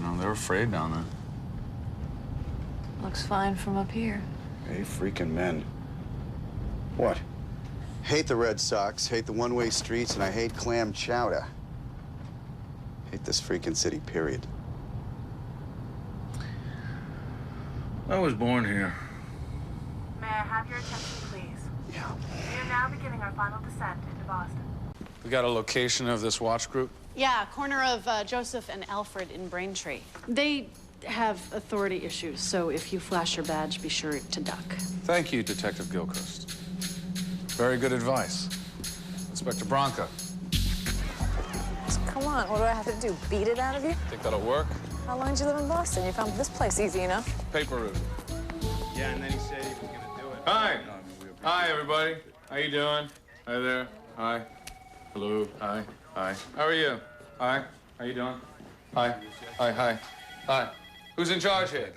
know, they're afraid down there. Looks fine from up here. Hey, freaking men. What? Hate the Red Sox, hate the one-way streets, and I hate clam chowder. Hate this freaking city, period. I was born here. May I have your attention, please? Yeah. We are now beginning our final descent into Boston. We got a location of this watch group? Yeah, corner of Joseph and Alfred in Braintree. They have authority issues, so if you flash your badge, be sure to duck. Thank you, Detective Gilchrist. Very good advice. Inspector Bronca. Come on, what do I have to do? Beat it out of you? Think that'll work? How long did you live in Boston? You found this place easy enough. Paper route. Yeah, and then he said he was gonna do it. Hi. Hi, everybody. How you doing? Hi there. Hi. Hello. Hi. Hi. How are you? Hi. How you doing? Hi. Hi. Hi. Hi. Who's in charge here?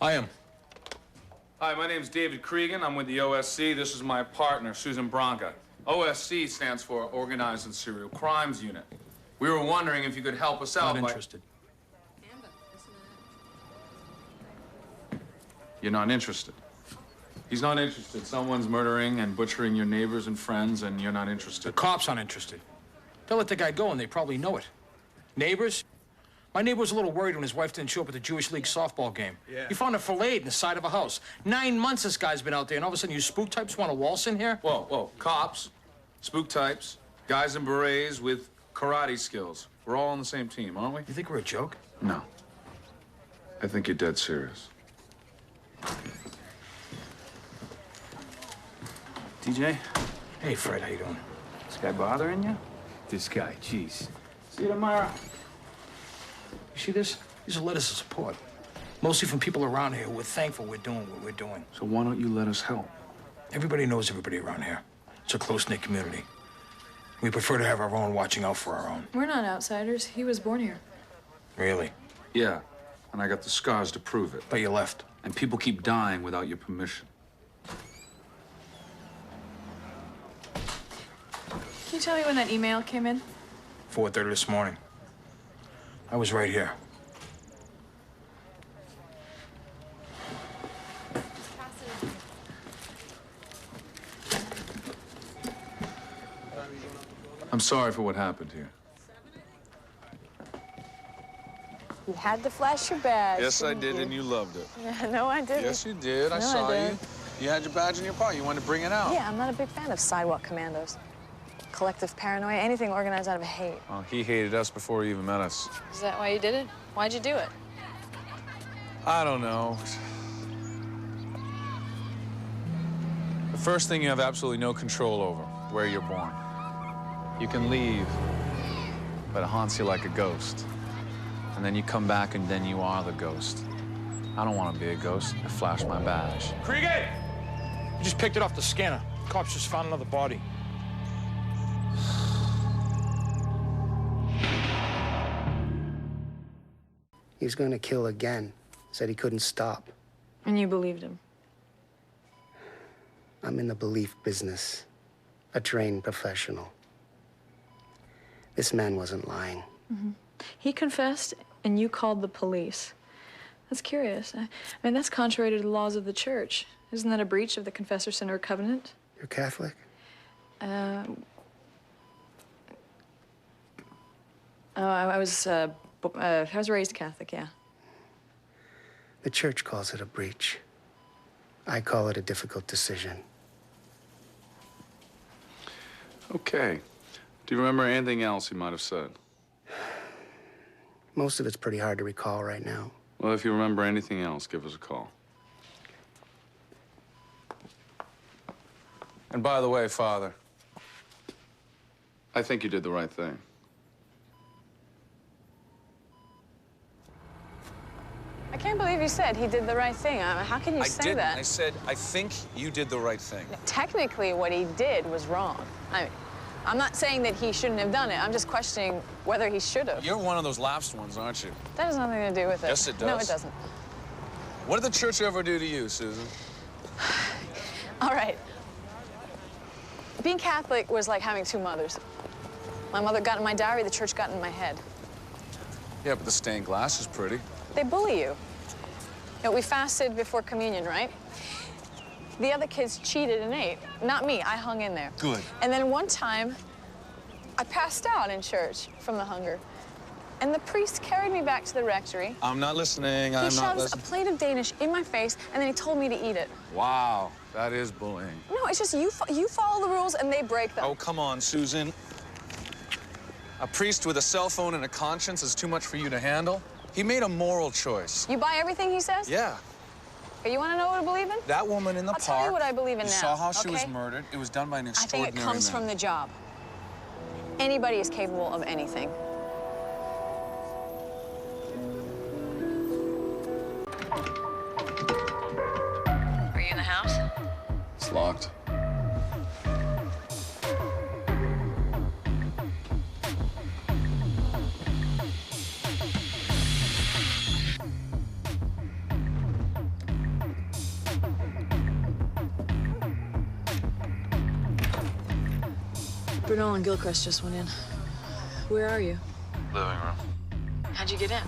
I am. Hi, my name's David Creegan. I'm with the OSC. This is my partner, Susan Bronca. OSC stands for Organized and Serial Crimes Unit. We were wondering if you could help us out. Not interested. You're not interested. He's not interested. Someone's murdering and butchering your neighbors and friends, and you're not The interested. cops aren't interested. They'll let the guy go, and they probably know it. Neighbors? My neighbor was a little worried when his wife didn't show up at the Jewish League softball game. Yeah. He found her filleted in the side of a house. 9 months this guy's been out there, and all of a sudden you spook types want to waltz in here? Whoa, whoa. Cops, spook types, guys in berets with karate skills. We're all on the same team, aren't we? You think we're a joke? No. I think you're dead serious. TJ, Hey, Fred, how you doing? this guy bothering you? This guy, jeez. See you tomorrow. You see this? These are letters of support. Mostly from people around here who are thankful we're doing what we're doing. So why don't you let us help? Everybody knows everybody around here. It's a close-knit community. We prefer to have our own watching out for our own. We're not outsiders. He was born here. Really? Yeah, and I got the scars to prove it. But you left. And people keep dying without your permission. Can you tell me when that email came in? 4:30 this morning. I was right here. I'm sorry for what happened here. You had to flash your badge. Yes, I didn't did, you? and you loved it. Yeah, no, I didn't. Yes, you did. I No, I saw you. didn't. You had your badge in your pocket. You wanted to bring it out. Yeah, I'm not a big fan of sidewalk commandos. Collective paranoia, anything organized out of hate. Well, he hated us before he even met us. Is that why you did it? Why'd you do it? I don't know. The first thing you have absolutely no control over, where you're born. You can leave, but it haunts you like a ghost. And then you come back, and then you are the ghost. I don't want to be a ghost. I flashed my badge. Creegan! You just picked it off the scanner. Cops just found another body. He's gonna kill again. Said he couldn't stop. And you believed him? I'm in the belief business. A trained professional. This man wasn't lying. He confessed, and you called the police. That's curious. I mean, that's contrary to the laws of the church. Isn't that a breach of the confessor-sinner covenant? You're Catholic? I was raised Catholic, yeah. The church calls it a breach. I call it a difficult decision. Okay. Do you remember anything else he might have said? Most of it's pretty hard to recall right now. Well, if you remember anything else, give us a call. And by the way, Father, I think you did the right thing. I can't believe you said he did the right thing. How can you say that? I said, I think you did the right thing. Technically, what he did was wrong. I'm not saying that he shouldn't have done it. I'm just questioning whether he should have. You're one of those lapsed ones, aren't you? That has nothing to do with it. Yes, it does. No, it doesn't. What did the church ever do to you, Susan? All right. Being Catholic was like having two mothers. My mother got in my diary, the church got in my head. Yeah, but the stained glass is pretty. They bully you. We fasted before communion, right? The other kids cheated and ate. Not me, I hung in there. Good. And then one time, I passed out in church from the hunger. And the priest carried me back to the rectory. I'm not listening. He shoves a plate of Danish in my face, and then he told me to eat it. Wow, that is bullying. No, it's just you follow the rules and they break them. Oh, come on, Susan. A priest with a cell phone and a conscience is too much for you to handle? He made a moral choice. You buy everything he says? Yeah. Okay, you want to know what I believe in? That woman in the I'll park. tell you what I believe in You now, saw how she was okay? murdered. It was done by an I extraordinary think it comes man. from the job. Anybody is capable of anything. Are you in the house? It's locked. Bernal and Gilchrist just went in. Where are you? Living room. How'd you get in?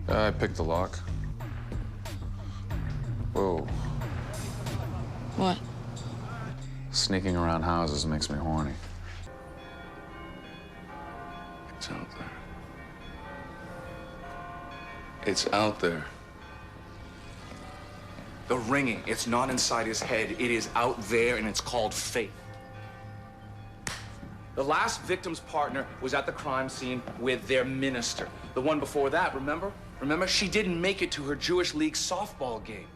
I picked the lock. Whoa. What? Sneaking around houses makes me horny. It's out there. It's out there. The ringing, it's not inside his head. It is out there, and it's called faith. The last victim's partner was at the crime scene with their minister. The one before that, remember? Remember, she didn't make it to her Jewish League softball game.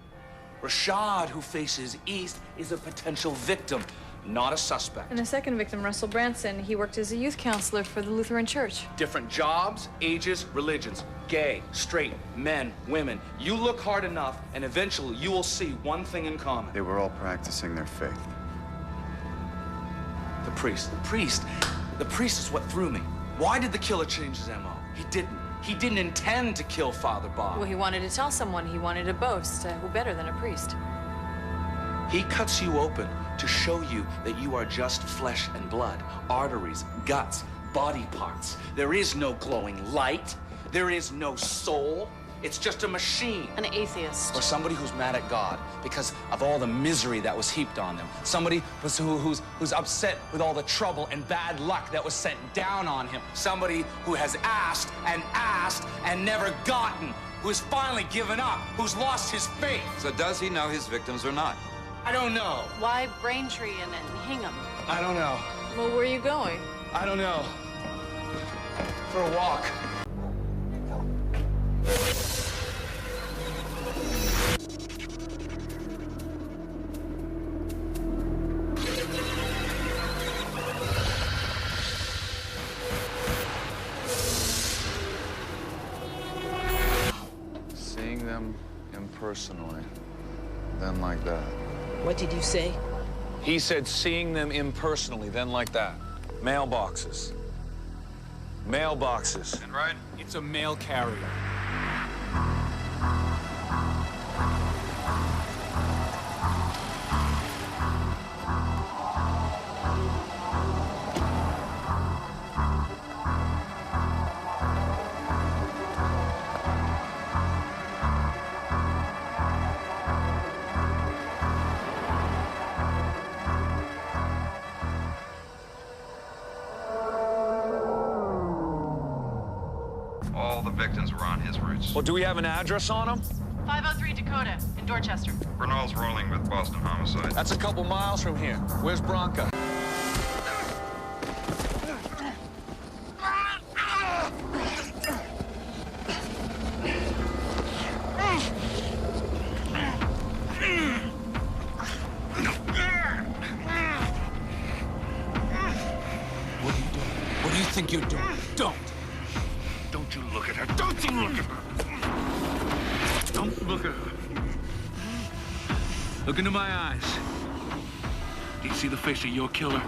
Rashad, who faces east, is a potential victim, not a suspect. And the second victim, Russell Branson, he worked as a youth counselor for the Lutheran Church. Different jobs, ages, religions, gay, straight, men, women. You look hard enough, and eventually you will see one thing in common. They were all practicing their faith. The priest is what threw me. Why did the killer change his MO? He didn't intend to kill Father Bob. Well, he wanted to tell someone. He wanted to boast. Who better than a priest? He cuts you open to show you that you are just flesh and blood, arteries, guts, body parts. There is no glowing light. There is no soul. It's just a machine. An atheist. Or somebody who's mad at God because of all the misery that was heaped on them. Somebody who's upset with all the trouble and bad luck that was sent down on him. Somebody who has asked and never gotten, who's finally given up, who's lost his faith. So does he know his victims or not? I don't know. Why Braintree and Hingham? I don't know. Well, where are you going? I don't know. For a walk. Seeing them impersonally, then like that. What did you say? He said seeing them impersonally, then like that. Mailboxes. Mailboxes. And right, it's a mail carrier. All the victims were on his routes. Well, do we have an address on them? 503 Dakota in Dorchester. Bernal's rolling with Boston Homicide. That's a couple miles from here. Where's Bronca? What do you think you're doing? Don't you look at her. Don't you look at her. Don't look at her. Look into my eyes. Do you see the face of your killer?